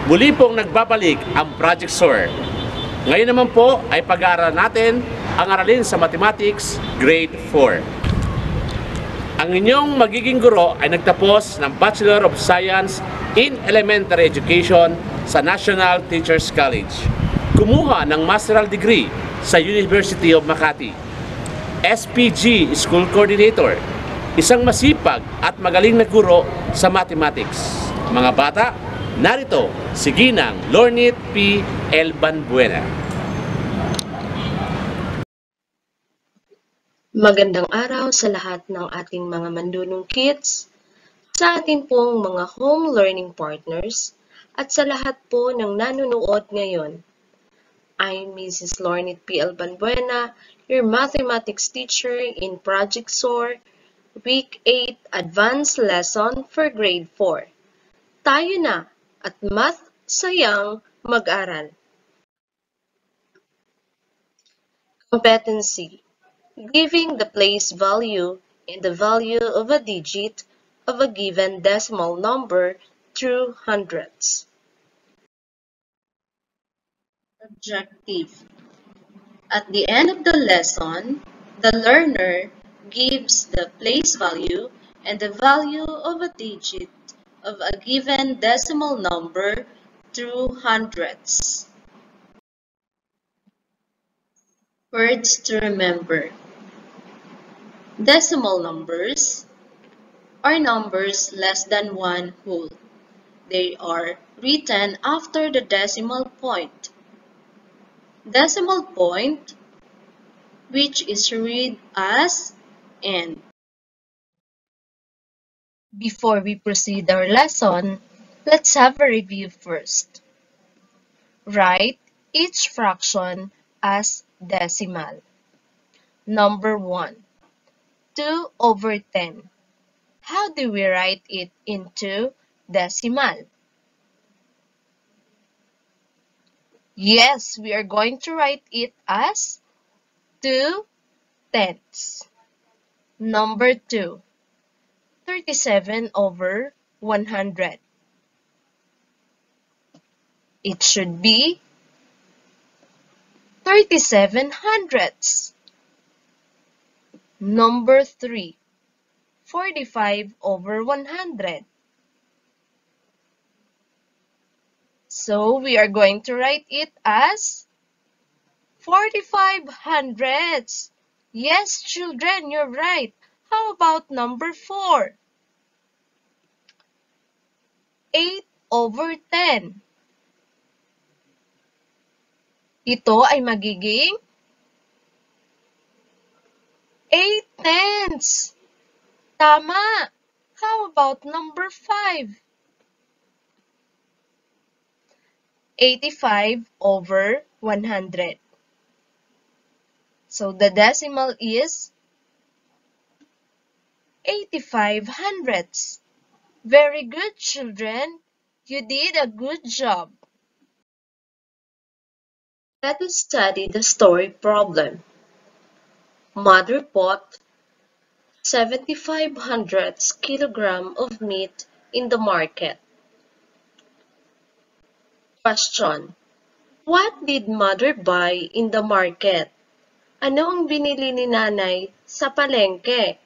Muli pong nagbabalik ang Project SOAR. Ngayon naman po ay pag-aaral natin ang aralin sa Mathematics Grade 4. Ang inyong magiging guro ay nagtapos ng Bachelor of Science in Elementary Education sa National Teachers College. Kumuha ng Master degree sa University of Makati. SPG School Coordinator. Isang masipag at magaling na guro sa mathematics. Mga bata, narito si Ginang Lornit P. Elbanbuena. Magandang araw sa lahat ng ating mga mandunong kids, sa ating pong mga home learning partners, at sa lahat po ng nanonood ngayon. I'm Mrs. Lornit P. Elbanbuena, your mathematics teacher in Project SOAR, Week 8 Advanced Lesson for Grade 4. Tayo na at Math-sayang Math-aral. Competency: giving the place value and the value of a digit of a given decimal number through hundredths. Objective: at the end of the lesson, the learner gives the place value and the value of a digit of a given decimal number through hundredths. Words to remember: decimal numbers are numbers less than one whole. They are written after the decimal point. Decimal point, which is read as n. Before we proceed our lesson, let's have a review first. Write each fraction as decimal. Number 1, 2/10. How do we write it into decimal? Yes, we are going to write it as 2/10. Number 2, 37/100. It should be 37 hundredths. Number 3, 45/100. So we are going to write it as 45 hundredths. Yes, children, you're right. How about number 4? 8/10. Ito ay magiging 8/10. Tama. How about number 5? 85/100. So the decimal is 85 hundredths. Very good, children. You did a good job. Let us study the story problem. Mother bought 75 hundredths kilogram of meat in the market. Question: what did mother buy in the market? Ano ang binili ni nanay sa palengke?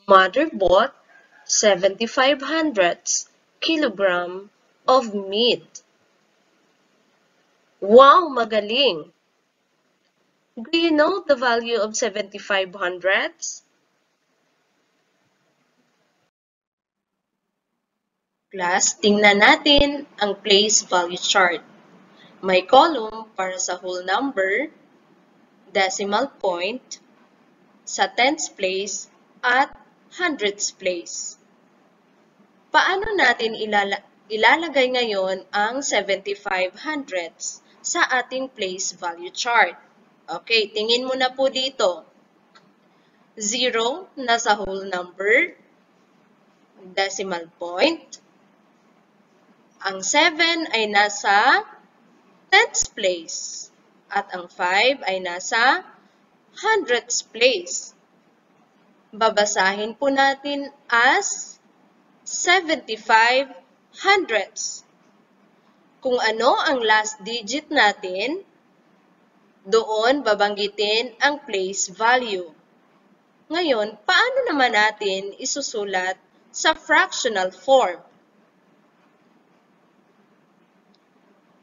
Mother bought 75 hundredths kilogram of meat. Wow, magaling! Do you know the value of 75 hundredths? Class, tingnan natin ang place value chart. May column para sa whole number, decimal point, sa tenths place, at hundredths place. Paano natin ilalagay ngayon ang 75 hundredths sa ating place value chart? Okay, tingin mo na po dito. 0 nasa whole number, decimal point. Ang 7 ay nasa tenths place at ang 5 ay nasa hundredths place. Babasahin po natin as 75 hundredths. Kung ano ang last digit natin, doon babanggitin ang place value. Ngayon, paano naman natin isusulat sa fractional form?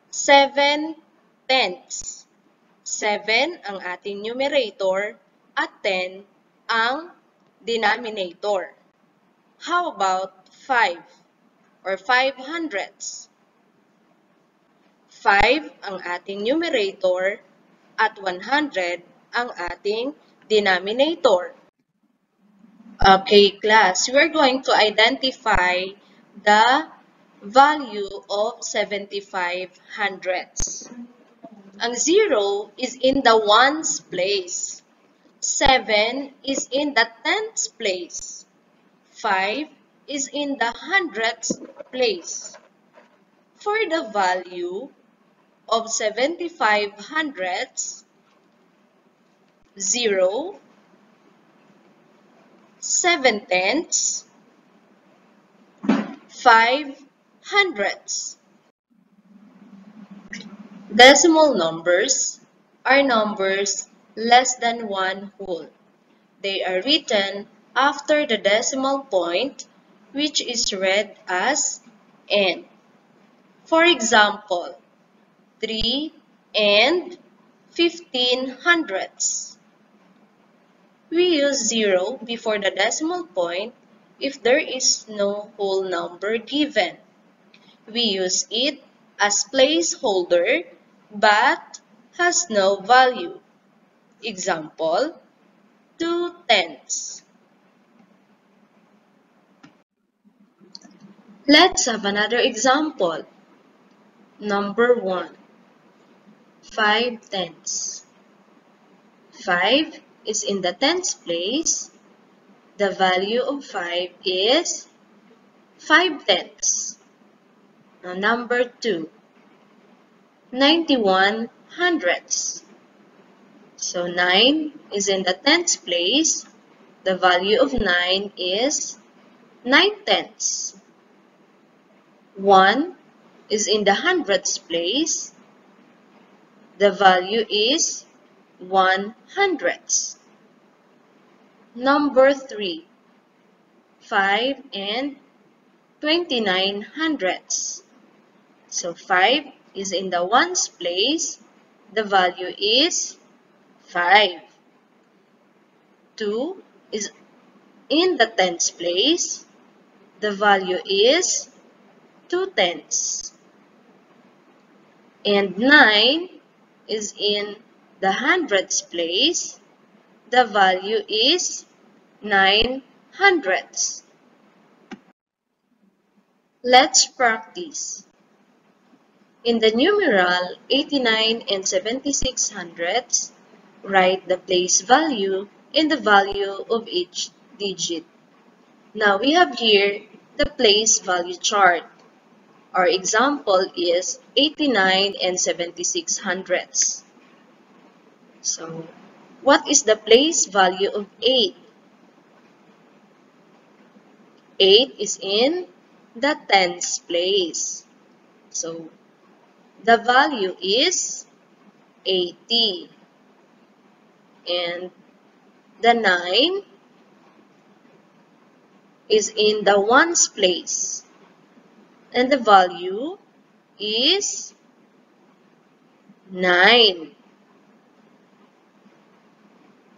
7/10. 7 ang ating numerator at 10 ang denominator. How about 5 or 5/100ths? 5 ang ating numerator at 100 ang ating denominator. Okay, class, we're going to identify the value of 75/100ths. Ang 0 is in the ones place. 7 is in the tenths place. 5 is in the hundredths place. For the value of 75/100ths, 0, 7/10ths, 5/100ths. Decimal numbers are numbers less than 1 whole. They are written after the decimal point, which is read as n. For example, 3 and 15/100ths. We use 0 before the decimal point if there is no whole number given. We use it as placeholder but has no value. Example, 2/10ths. Let's have another example. Number 1, 5/10ths. 5 is in the tenths place. The value of 5 is 5/10ths. Now, number 2, 91/100ths. So 9 is in the tenths place. The value of 9 is 9/10ths. 1 is in the hundredths place. The value is 1/100ths. Number 3, 5 and 29/100ths. So 5 is in the ones place. The value is 5. 2 is in the tenths place. The value is 2/10ths. And 9 is in the hundredths place. The value is 9/100ths. Let's practice. In the numeral 89 and 76/100ths, write the place value and the value of each digit. Now we have here the place value chart. Our example is 89 and 76/100ths. So, what is the place value of 8? 8 is in the tens place. So, the value is 80. And the 9 is in the ones place. And the value is 9.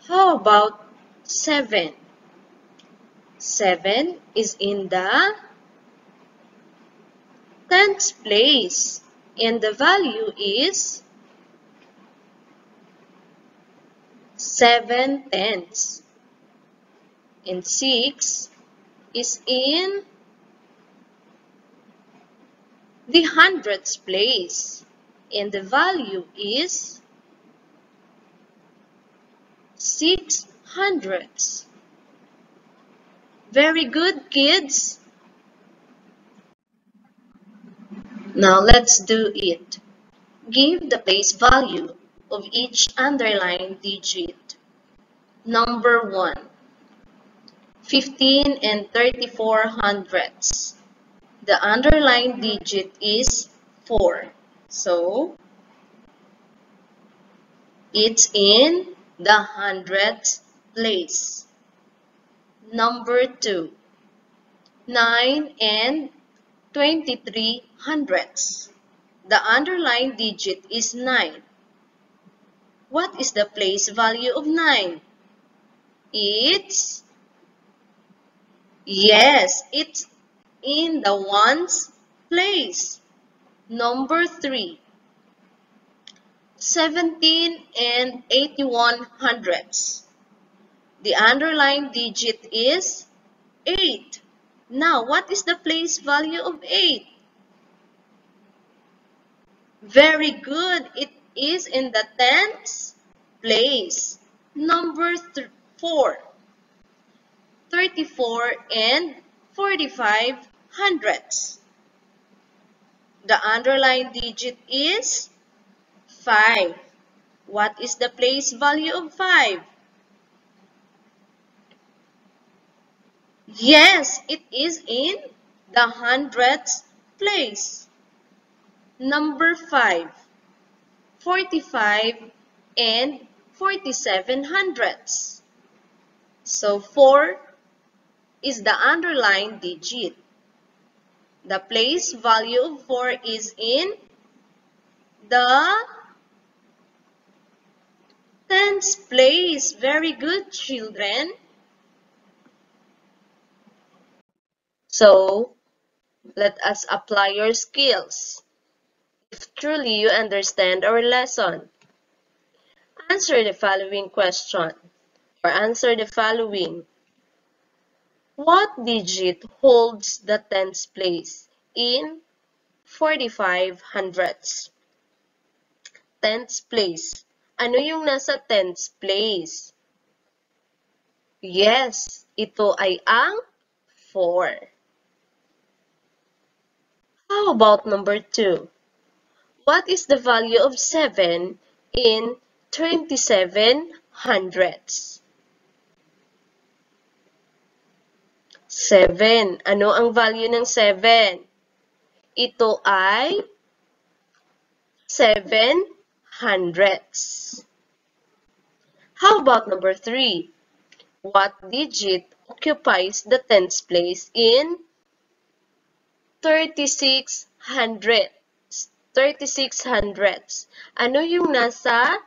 How about 7? 7 is in the tenths place. And the value is 7/10ths. And 6 is in the hundredths place. And the value is 6/100ths. Very good, kids. Now let's do it. Give the place value of each underlined digit. Number 1, 15 and 34/100ths. The underlined digit is 4. So, it's in the hundredths place. Number 2. 9 and 23 hundredths. The underlined digit is 9. What is the place value of 9? Yes, it's in the ones place. Number 3. 17 and 81 hundredths. The underlined digit is 8. Now, what is the place value of 8? Very good. It is in the tens place. Number 4. 34 and 45 hundredths. The underlined digit is 5. What is the place value of 5? Yes, it is in the hundredths place. Number 5. 45 and 47 hundredths. So 4 is the underlined digit. The place value of 4 is in the tens place. Very good, children. So, let us apply your skills. If truly you understand our lesson, answer the following question or answer the following. What digit holds the tens place in 45 hundredths? Tens place. Ano yung nasa tens place? Yes, ito ay ang 4. How about number 2? What is the value of 7 in 27 hundredths? 7. Ano ang value ng 7? Ito ay 7 hundredths. How about number 3? What digit occupies the tens place in 36 hundredths? 36 hundredths. Ano yung nasa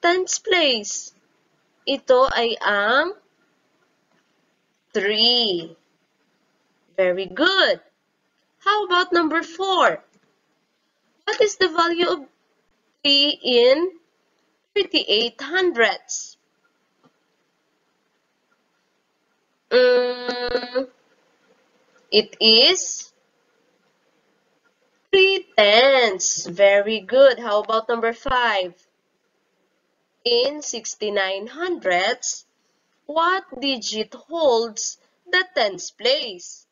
tens place? Ito ay ang 3. Very good. How about number 4? What is the value of 3 in 38 hundredths? It is 3 tenths. Very good. How about number 5? In 69 hundredths, what digit holds the tens place?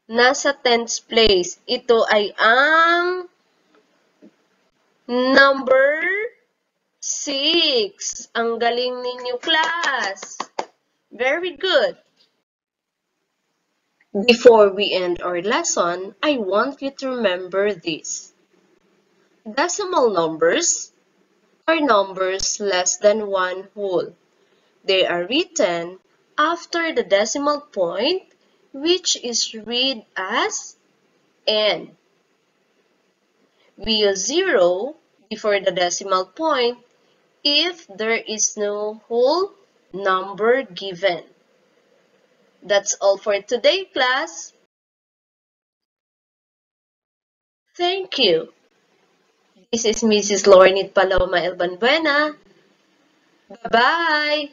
Nasa tens place. Ito ay ang number 6. Ang galing ninyo, class. Very good. Before we end our lesson, I want you to remember this. Decimal numbers are numbers less than 1 whole. They are written after the decimal point, which is read as n. We use 0 before the decimal point if there is no whole number given. That's all for today, class. Thank you. This is Mrs. Lornit Paloma Elbanbuena. Bye-bye.